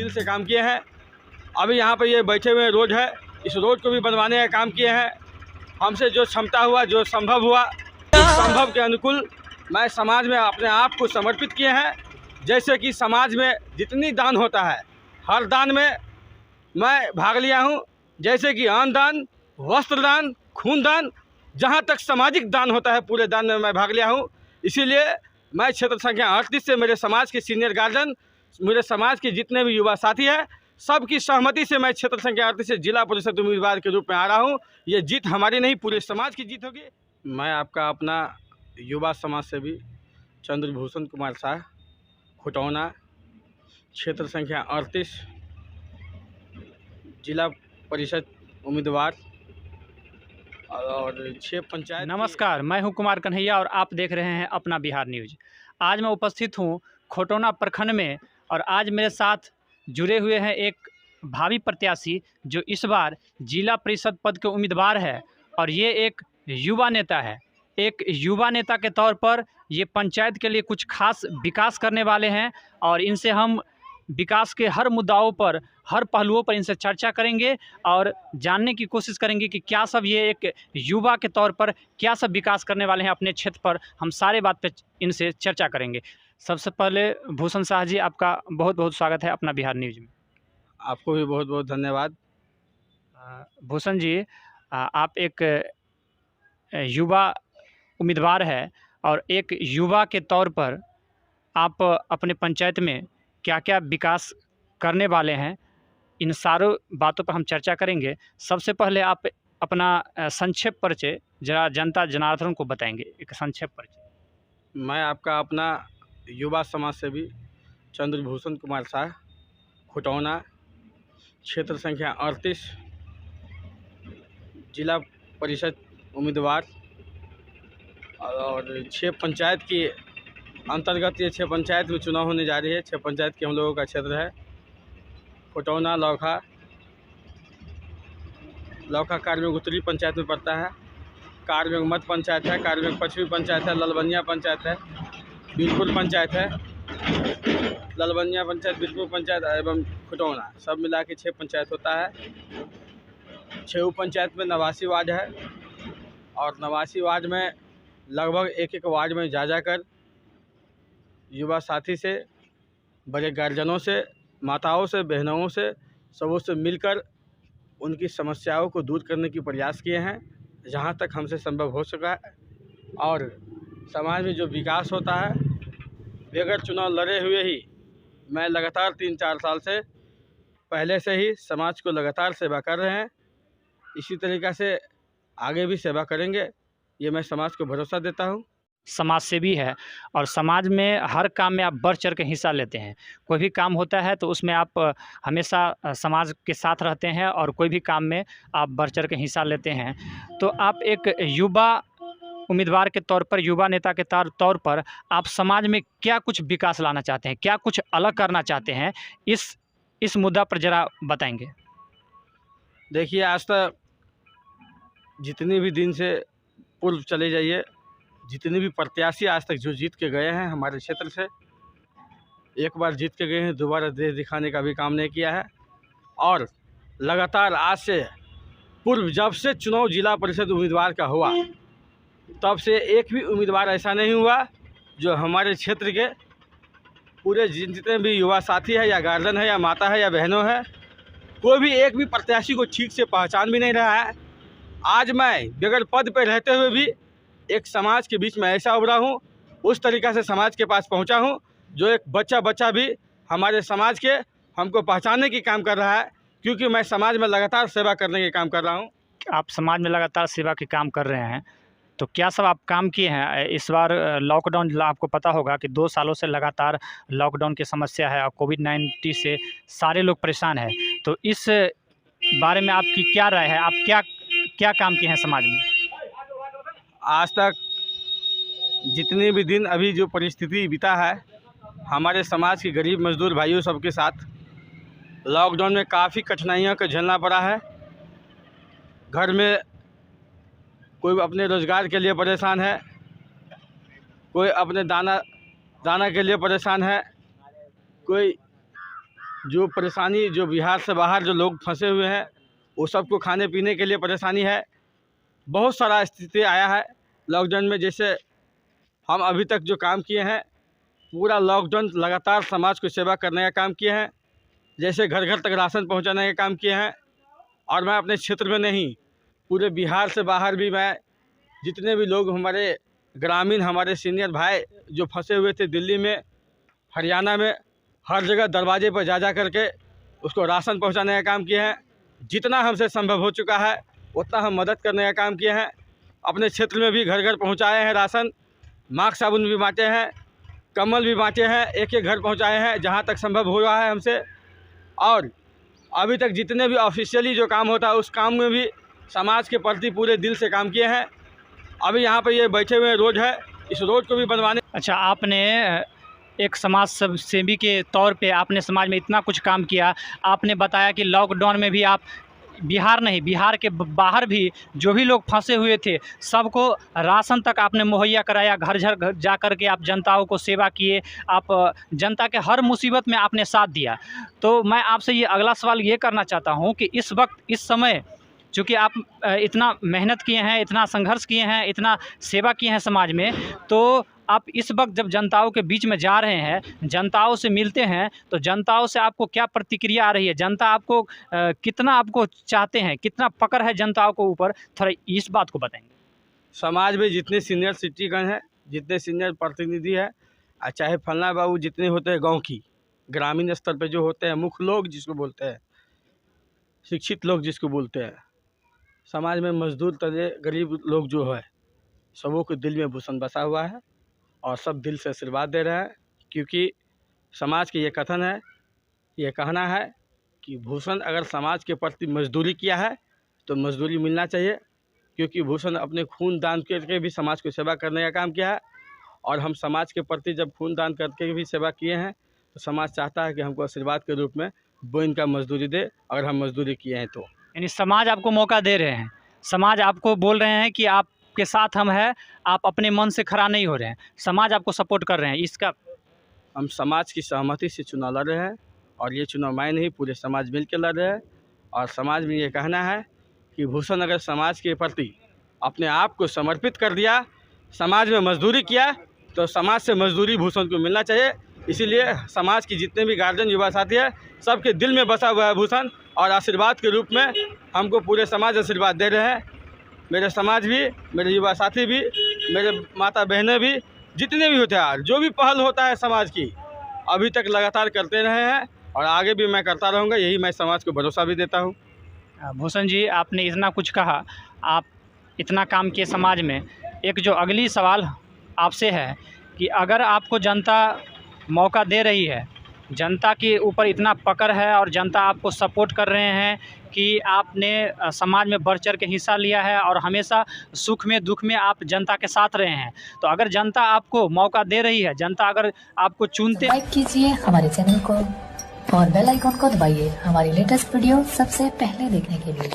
दिल से काम किए हैं। अभी यहाँ पर ये बैठे हुए रोड है, इस रोड को भी बनवाने का काम किए हैं। हमसे जो क्षमता हुआ, जो संभव हुआ, उस संभव के अनुकूल मैं समाज में अपने आप को समर्पित किए हैं। जैसे कि समाज में जितनी दान होता है, हर दान में मैं भाग लिया हूँ। जैसे कि अन्न दान, वस्त्र दान, खून दान, जहाँ तक सामाजिक दान होता है पूरे दान में मैं भाग लिया हूँ। इसीलिए मैं क्षेत्र संख्या 38 से मेरे समाज के सीनियर गार्जियन, मेरे समाज के जितने भी युवा साथी हैं, सबकी सहमति से मैं क्षेत्र संख्या 38 से जिला परिषद उम्मीदवार के रूप में आ रहा हूँ। ये जीत हमारी नहीं, पूरे समाज की जीत होगी। मैं आपका अपना युवा समाज सेवी चंद्रभूषण कुमार शाह, खुटौना, क्षेत्र संख्या 38, जिला परिषद उम्मीदवार और 6 पंचायत। नमस्कार, मैं हूं कुमार कन्हैया और आप देख रहे हैं अपना बिहार न्यूज़। आज मैं उपस्थित हूं खुटौना प्रखंड में और आज मेरे साथ जुड़े हुए हैं एक भावी प्रत्याशी जो इस बार जिला परिषद पद के उम्मीदवार है और ये एक युवा नेता है। एक युवा नेता के तौर पर ये पंचायत के लिए कुछ खास विकास करने वाले हैं और इनसे हम विकास के हर मुद्दाओं पर, हर पहलुओं पर इनसे चर्चा करेंगे और जानने की कोशिश करेंगे कि क्या सब ये एक युवा के तौर पर क्या सब विकास करने वाले हैं अपने क्षेत्र पर। हम सारे बात पे इनसे चर्चा करेंगे। सबसे पहले भूषण शाह जी, आपका बहुत बहुत स्वागत है अपना बिहार न्यूज़ में। आपको भी बहुत बहुत धन्यवाद। भूषण जी, आप एक युवा उम्मीदवार है और एक युवा के तौर पर आप अपने पंचायत में क्या क्या विकास करने वाले हैं, इन सारों बातों पर हम चर्चा करेंगे। सबसे पहले आप अपना संक्षेप परिचय जरा जनता जनार्दन को बताएंगे, एक संक्षेप परिचय। मैं आपका अपना युवा समाज सेवी चंद्रभूषण कुमार शाह, खुटौना, क्षेत्र संख्या 38, जिला परिषद उम्मीदवार और 6 पंचायत की अंतर्गत ये 6 पंचायत में चुनाव होने जा रही है। 6 पंचायत के हम लोगों का क्षेत्र है। खुटौना, लौखा कार्मिक उत्तरी पंचायत में पड़ता है, कार्मिक मध्य पंचायत है, कार्मिक पश्चिमी पंचायत है, ललबनिया पंचायत है, बीरपुर पंचायत है, ललबनिया पंचायत, बीरपुर पंचायत एवं खुटौना सब मिला के 6 पंचायत होता है। 6 पंचायत में 89 वार्ड है और 89 वार्ड में लगभग एक वार्ड में जा जाकर युवा साथी से, बड़े गार्जियनों से, माताओं से, बहनों से, सबों से मिलकर उनकी समस्याओं को दूर करने की प्रयास किए हैं जहां तक हमसे संभव हो सका है। और समाज में जो विकास होता है, बगैर चुनाव लड़े हुए ही मैं लगातार 3-4 साल से पहले से ही समाज को लगातार सेवा कर रहे हैं। इसी तरीक़े से आगे भी सेवा करेंगे, ये मैं समाज को भरोसा देता हूँ। समाज सेवी है और समाज में हर काम में आप बढ़ चढ़ के हिस्सा लेते हैं। कोई भी काम होता है तो उसमें आप हमेशा समाज के साथ रहते हैं और कोई भी काम में आप बढ़ चढ़ के हिस्सा लेते हैं। तो आप एक युवा उम्मीदवार के तौर पर, युवा नेता के तौर पर आप समाज में क्या कुछ विकास लाना चाहते हैं, क्या कुछ अलग करना चाहते हैं, इस मुद्दा पर ज़रा बताएंगे। देखिए, आज तक जितनी भी दिन से पूर्व चले जाइए, जितने भी प्रत्याशी आज तक जो जीत के गए हैं हमारे क्षेत्र से, एक बार जीत के गए हैं, दोबारा देश दिखाने का भी काम नहीं किया है। और लगातार आज से पूर्व जब से चुनाव जिला परिषद उम्मीदवार का हुआ, तब से एक भी उम्मीदवार ऐसा नहीं हुआ जो हमारे क्षेत्र के पूरे जितने भी युवा साथी है या गार्जियन है या माता है या बहनों है, कोई भी एक भी प्रत्याशी को ठीक से पहचान भी नहीं रहा है। आज मैं बगैर पद पर रहते हुए भी एक समाज के बीच में ऐसा उभरा हूँ, उस तरीक़े से समाज के पास पहुँचा हूँ जो एक बच्चा भी हमारे समाज के हमको पहचानने की काम कर रहा है, क्योंकि मैं समाज में लगातार सेवा करने के काम कर रहा हूँ। आप समाज में लगातार सेवा के काम कर रहे हैं, तो क्या सब आप काम किए हैं? इस बार लॉकडाउन, आपको पता होगा कि 2 सालों से लगातार लॉकडाउन की समस्या है और कोविड-19 से सारे लोग परेशान हैं। तो इस बारे में आपकी क्या राय है? आप क्या काम किए हैं समाज में? आज तक जितने भी दिन अभी जो परिस्थिति बीता है हमारे समाज के गरीब मजदूर भाइयों सबके साथ, लॉकडाउन में काफ़ी कठिनाइयों को झेलना पड़ा है। घर में कोई अपने रोज़गार के लिए परेशान है, कोई अपने दाना के लिए परेशान है, कोई जो परेशानी जो बिहार से बाहर जो लोग फंसे हुए हैं वो सबको खाने पीने के लिए परेशानी है। बहुत सारा स्थिति आया है लॉकडाउन में। जैसे हम अभी तक जो काम किए हैं, पूरा लॉकडाउन लगातार समाज को सेवा करने का काम किए हैं। जैसे घर घर तक राशन पहुंचाने का काम किए हैं। और मैं अपने क्षेत्र में नहीं, पूरे बिहार से बाहर भी मैं जितने भी लोग हमारे ग्रामीण, हमारे सीनियर भाई जो फंसे हुए थे दिल्ली में, हरियाणा में, हर जगह दरवाजे पर जा करके उसको राशन पहुंचाने का काम किए हैं। जितना हमसे संभव हो चुका है उतना हम मदद करने का काम किए हैं। अपने क्षेत्र में भी घर घर पहुंचाए हैं राशन, मास्क साबुन भी बांटे हैं, कम्बल भी बांटे हैं, एक एक घर पहुंचाए हैं जहां तक संभव हो रहा है हमसे। और अभी तक जितने भी ऑफिशियली जो काम होता है उस काम में भी समाज के प्रति पूरे दिल से काम किए हैं। अभी यहाँ पर ये बैठे हुए रोड है, इस रोड को भी बनवाने। अच्छा, आपने एक समाज सेवी के तौर पे आपने समाज में इतना कुछ काम किया। आपने बताया कि लॉकडाउन में भी आप बिहार नहीं, बिहार के बाहर भी जो भी लोग फंसे हुए थे सबको राशन तक आपने मुहैया कराया। घर घर जा कर के आप जनताओं को सेवा किए, आप जनता के हर मुसीबत में आपने साथ दिया। तो मैं आपसे ये अगला सवाल ये करना चाहता हूँ कि इस वक्त, इस समय, चूँकि आप इतना मेहनत किए हैं, इतना संघर्ष किए हैं, इतना सेवा किए हैं समाज में, तो आप इस वक्त जब जनताओं के बीच में जा रहे हैं, जनताओं से मिलते हैं, तो जनताओं से आपको क्या प्रतिक्रिया आ रही है? जनता आपको कितना आपको चाहते हैं, कितना पकड़ है जनताओं को ऊपर, थोड़ा इस बात को बताएंगे। समाज में जितने सीनियर सिटीजन हैं, जितने सीनियर प्रतिनिधि है, चाहे फलना बाबू जितने होते हैं गाँव की, ग्रामीण स्तर पर जो होते हैं, मुख्य लोग जिसको बोलते हैं, शिक्षित लोग जिसको बोलते हैं, समाज में मजदूर तले गरीब लोग जो है, सबों के दिल में भूषण बसा हुआ है और सब दिल से आशीर्वाद दे रहे हैं। क्योंकि समाज के ये कथन है, ये कहना है कि भूषण अगर समाज के प्रति मजदूरी किया है तो मजदूरी मिलना चाहिए। क्योंकि भूषण अपने खून दान करके भी समाज को सेवा करने का काम किया है। और हम समाज के प्रति जब खून दान करके भी सेवा किए हैं तो समाज चाहता है कि हमको आशीर्वाद के रूप में वो इनका मजदूरी दे, अगर हम मजदूरी किए हैं तो। यानी समाज आपको मौका दे रहे हैं, समाज आपको बोल रहे हैं कि आपके साथ हम हैं, आप अपने मन से खड़ा नहीं हो रहे हैं, समाज आपको सपोर्ट कर रहे हैं। इसका हम समाज की सहमति से चुनाव लड़ रहे हैं और ये चुनाव मैं नहीं, पूरे समाज मिल के लड़ रहे हैं। और समाज में ये कहना है कि भूषण अगर समाज के प्रति अपने आप को समर्पित कर दिया, समाज में मजदूरी किया, तो समाज से मजदूरी भूषण को मिलना चाहिए। इसीलिए समाज की जितने भी गार्जियन युवा साथी है, सबके दिल में बसा हुआ है भूषण। और आशीर्वाद के रूप में हमको पूरे समाज आशीर्वाद दे रहे हैं। मेरे समाज भी, मेरे युवा साथी भी, मेरे माता बहनें भी, जितने भी होते हैं, जो भी पहल होता है समाज की, अभी तक लगातार करते रहे हैं और आगे भी मैं करता रहूँगा। यही मैं समाज को भरोसा भी देता हूँ। भूषण जी, आपने इतना कुछ कहा, आप इतना काम किए समाज में। एक जो अगली सवाल आपसे है कि अगर आपको जनता मौका दे रही है, जनता के ऊपर इतना पकड़ है और जनता आपको सपोर्ट कर रहे हैं कि आपने समाज में बढ़ चढ़ के हिस्सा लिया है और हमेशा सुख में दुख में आप जनता के साथ रहे हैं, तो अगर जनता आपको मौका दे रही है, जनता अगर आपको चुनते, लाइक कीजिए हमारे चैनल को और बेल आइकॉन को दबाइए हमारी लेटेस्ट वीडियो सबसे पहले देखने के लिए।